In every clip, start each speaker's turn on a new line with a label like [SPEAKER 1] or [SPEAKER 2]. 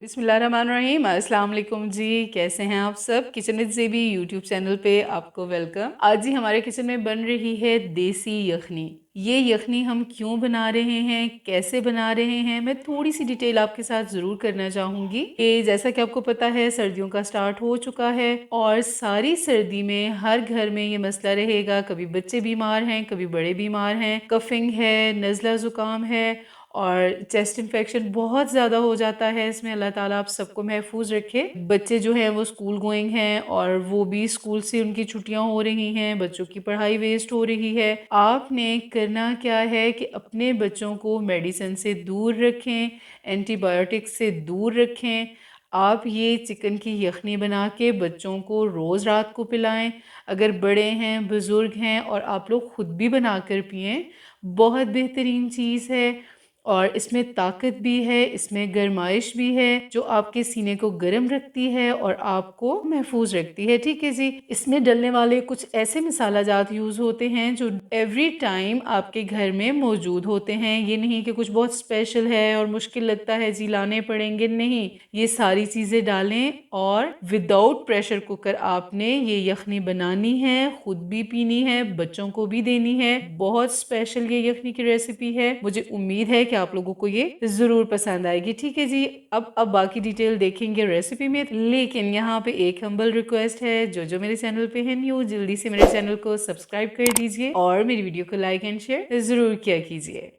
[SPEAKER 1] बिस्मिल्लाहिर्रहमानिर्रहीम। अस्सलाम वालेकुम जी, कैसे हैं आप सब? किचन विद ज़ेबी यूट्यूब चैनल पे आपको वेलकम। आज जी हमारे किचन में बन रही है देसी यखनी। ये यखनी हम क्यों बना रहे हैं, कैसे बना रहे हैं, मैं थोड़ी सी डिटेल आपके साथ ज़रूर करना चाहूँगी। कि जैसा कि आपको पता है सर्दियों का स्टार्ट हो चुका है और सारी सर्दी में हर घर में ये मसला रहेगा, कभी बच्चे बीमार हैं, कभी बड़े बीमार हैं, कफिंग है, नज़ला ज़ुकाम है और चेस्ट इन्फेक्शन बहुत ज़्यादा हो जाता है इसमें। अल्लाह ताला आप सबको महफूज रखे। बच्चे जो हैं वो स्कूल गोइंग हैं और वो भी स्कूल से उनकी छुट्टियां हो रही हैं, बच्चों की पढ़ाई वेस्ट हो रही है। आपने करना क्या है कि अपने बच्चों को मेडिसिन से दूर रखें, एंटीबायोटिक्स से दूर रखें। आप ये चिकन की यखनी बना के बच्चों को रोज़ रात को पिलाएं। अगर बड़े हैं, बुज़ुर्ग हैं और आप लोग ख़ुद भी बना कर पिएँ, बहुत बेहतरीन चीज़ है। और इसमें ताकत भी है, इसमें गरमाइश भी है जो आपके सीने को गर्म रखती है और आपको महफूज रखती है। ठीक है जी। इसमें डलने वाले कुछ ऐसे मसाला जात यूज़ होते हैं जो एवरी टाइम आपके घर में मौजूद होते हैं। ये नहीं कि कुछ बहुत स्पेशल है और मुश्किल लगता है जी लाने पड़ेंगे, नहीं। ये सारी चीज़ें डालें और विदाउट प्रेशर कुकर आपने ये यखनी बनानी है, खुद भी पीनी है, बच्चों को भी देनी है। बहुत स्पेशल ये यखनी की रेसिपी है। मुझे उम्मीद है कि आप लोगों को ये जरूर पसंद आएगी। ठीक है जी। अब बाकी डिटेल देखेंगे रेसिपी में, लेकिन यहाँ पे एक हम्बल रिक्वेस्ट है, जो मेरे चैनल पे है न्यू, जल्दी से मेरे चैनल को सब्सक्राइब कर दीजिए और मेरी वीडियो को लाइक एंड शेयर जरूर किया कीजिए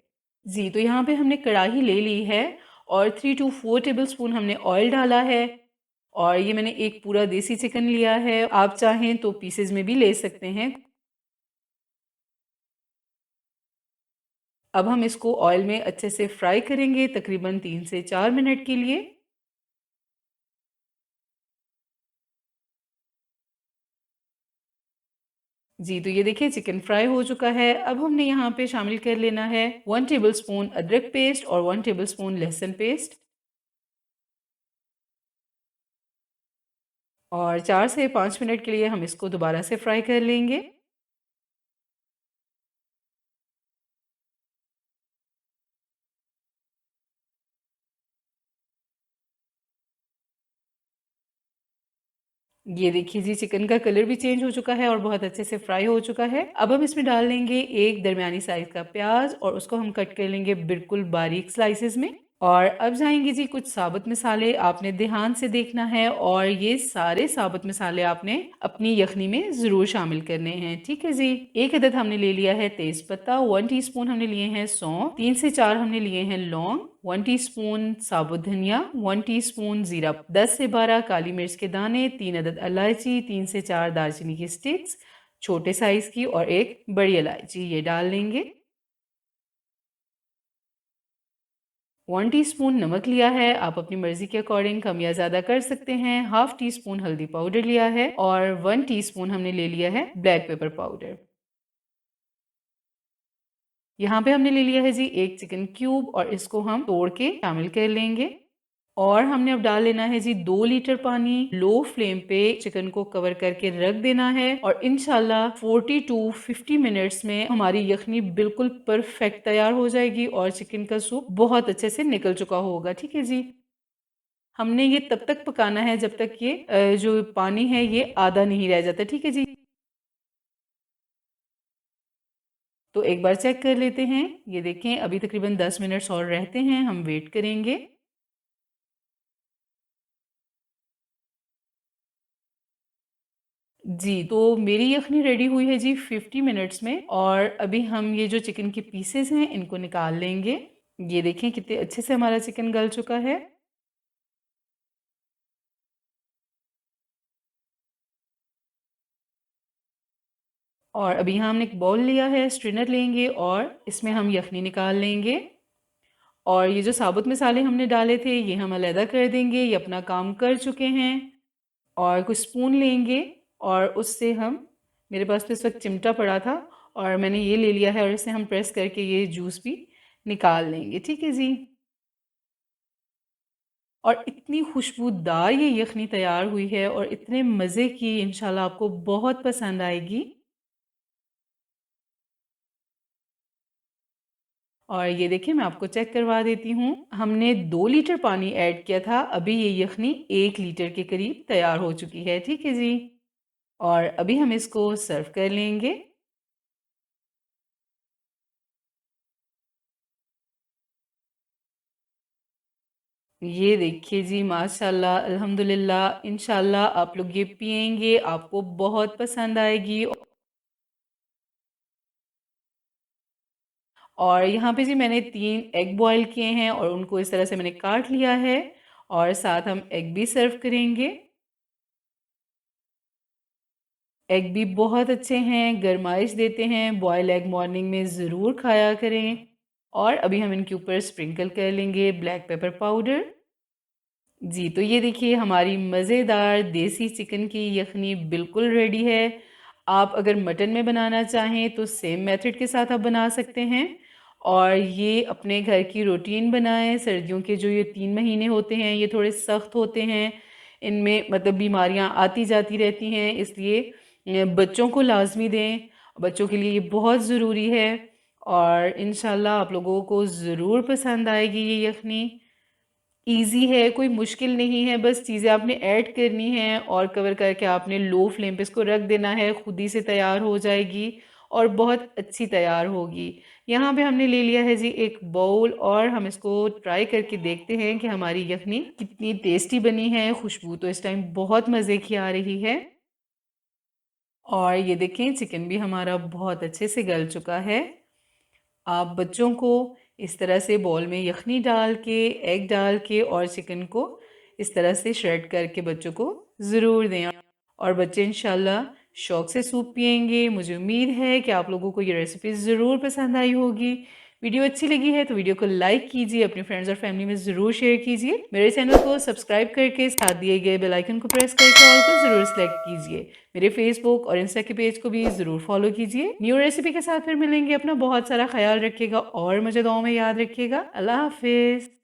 [SPEAKER 1] जी। तो यहाँ पे हमने कढ़ाई ले ली है और 3 to 4 टेबल स्पून हमने ऑयल डाला है और ये मैंने एक पूरा देसी चिकन लिया है। आप चाहें तो पीसेज में भी ले सकते हैं। अब हम इसको ऑयल में अच्छे से फ्राई करेंगे तकरीबन 3 से 4 मिनट के लिए। जी, तो ये देखिए चिकन फ्राई हो चुका है। अब हमने यहाँ पे शामिल कर लेना है 1 टेबल स्पून अदरक पेस्ट और 1 टेबल स्पून लहसुन पेस्ट और 4 से 5 मिनट के लिए हम इसको दोबारा से फ्राई कर लेंगे। ये देखिए जी चिकन का कलर भी चेंज हो चुका है और बहुत अच्छे से फ्राई हो चुका है। अब हम इसमें डाल लेंगे एक दरमियानी साइज का प्याज और उसको हम कट कर लेंगे बिल्कुल बारीक स्लाइसेस में। और अब जाएंगे जी कुछ साबुत मसाले, आपने ध्यान से देखना है और ये सारे साबुत मसाले आपने अपनी यखनी में जरूर शामिल करने हैं। ठीक है जी। एक अदद हमने ले लिया है तेज पत्ता, 1 टीस्पून हमने लिए हैं सौंफ, 3 से 4 हमने लिए हैं लौंग, 1 टीस्पून साबुत धनिया, 1 टीस्पून जीरा, 10 से 12 काली मिर्च के दाने, 3 अदद इलायची, 3 से 4 दालचीनी की स्टिक्स छोटे साइज की और एक बड़ी इलायची, ये डाल लेंगे। 1 टीस्पून नमक लिया है, आप अपनी मर्जी के अकॉर्डिंग कम या ज्यादा कर सकते हैं। ½ टीस्पून हल्दी पाउडर लिया है और 1 टीस्पून हमने ले लिया है ब्लैक पेपर पाउडर। यहाँ पे हमने ले लिया है जी एक चिकन क्यूब और इसको हम तोड़ के शामिल कर लेंगे। और हमने अब डाल लेना है जी 2 लीटर पानी। लो फ्लेम पे चिकन को कवर करके रख देना है और इंशाल्लाह 40 to 50 मिनट्स में हमारी यखनी बिल्कुल परफेक्ट तैयार हो जाएगी और चिकन का सूप बहुत अच्छे से निकल चुका होगा। ठीक है जी। हमने ये तब तक पकाना है जब तक ये जो पानी है ये आधा नहीं रह जाता। ठीक है जी। तो एक बार चेक कर लेते हैं। ये देखें अभी तकरीबन 10 मिनट्स और रहते हैं, हम वेट करेंगे। जी, तो मेरी यखनी रेडी हुई है जी 50 मिनट्स में और अभी हम ये जो चिकन के पीसेस हैं इनको निकाल लेंगे। ये देखें कितने अच्छे से हमारा चिकन गल चुका है। और अभी यहाँ हमने एक बाउल लिया है, स्ट्रेनर लेंगे और इसमें हम यखनी निकाल लेंगे। और ये जो साबुत मसाले हमने डाले थे ये हम अलहदा कर देंगे, ये अपना काम कर चुके हैं। और कुछ स्पून लेंगे और उससे हम, मेरे पास तो इस वक्त चिमटा पड़ा था और मैंने ये ले लिया है और इसे हम प्रेस करके ये जूस भी निकाल लेंगे। ठीक है जी। और इतनी खुशबूदार ये यखनी तैयार हुई है और इतने मज़े की, इंशाल्लाह आपको बहुत पसंद आएगी। और ये देखिए मैं आपको चेक करवा देती हूँ। हमने 2 लीटर पानी ऐड किया था, अभी ये यखनी 1 लीटर के करीब तैयार हो चुकी है। ठीक है जी। और अभी हम इसको सर्व कर लेंगे। ये देखिए जी, माशाल्लाह, अल्हम्दुलिल्लाह, इंशाल्लाह आप लोग ये पिएंगे, आपको बहुत पसंद आएगी। और यहाँ पे जी मैंने 3 एग बॉईल किए हैं और उनको इस तरह से मैंने काट लिया है और साथ हम एग भी सर्व करेंगे। एग भी बहुत अच्छे हैं, गरमाइश देते हैं, बॉयल एग मॉर्निंग में ज़रूर खाया करें। और अभी हम इनके ऊपर स्प्रिंकल कर लेंगे ब्लैक पेपर पाउडर। जी, तो ये देखिए हमारी मज़ेदार देसी चिकन की यखनी बिल्कुल रेडी है। आप अगर मटन में बनाना चाहें तो सेम मेथड के साथ आप बना सकते हैं और ये अपने घर की रूटीन बनाएं। सर्दियों के जो ये 3 महीने होते हैं ये थोड़े सख्त होते हैं, इनमें मतलब बीमारियां आती जाती रहती हैं, इसलिए बच्चों को लाजमी दें, बच्चों के लिए ये बहुत ज़रूरी है। और इंशाल्लाह आप लोगों को ज़रूर पसंद आएगी ये यखनी। ईज़ी है, कोई मुश्किल नहीं है, बस चीज़ें आपने ऐड करनी हैं और कवर करके आपने लो फ्लेम पे इसको रख देना है, खुद ही से तैयार हो जाएगी और बहुत अच्छी तैयार होगी। यहाँ पे हमने ले लिया है जी एक बाउल और हम इसको ट्राई करके देखते हैं कि हमारी यखनी कितनी टेस्टी बनी है। खुशबू तो इस टाइम बहुत मज़े की आ रही है। और ये देखें चिकन भी हमारा बहुत अच्छे से गल चुका है। आप बच्चों को इस तरह से बॉल में यखनी डाल के, एग डाल के और चिकन को इस तरह से श्रेड करके बच्चों को ज़रूर दें और बच्चे इंशाल्लाह शौक से सूप पिएंगे। मुझे उम्मीद है कि आप लोगों को ये रेसिपी ज़रूर पसंद आई होगी। वीडियो अच्छी लगी है तो वीडियो को लाइक कीजिए, अपने फ्रेंड्स और फैमिली में ज़रूर शेयर कीजिए। मेरे चैनल को सब्सक्राइब करके साथ दिए गए बेल आइकन को प्रेस करके ऑल को ज़रूर सेलेक्ट कीजिए। मेरे फेसबुक और इंस्टा के पेज को भी ज़रूर फॉलो कीजिए। न्यू रेसिपी के साथ फिर मिलेंगे। अपना बहुत सारा ख्याल रखिएगा और मुझे दुआओं में याद रखिएगा। अल्लाह हाफिज़।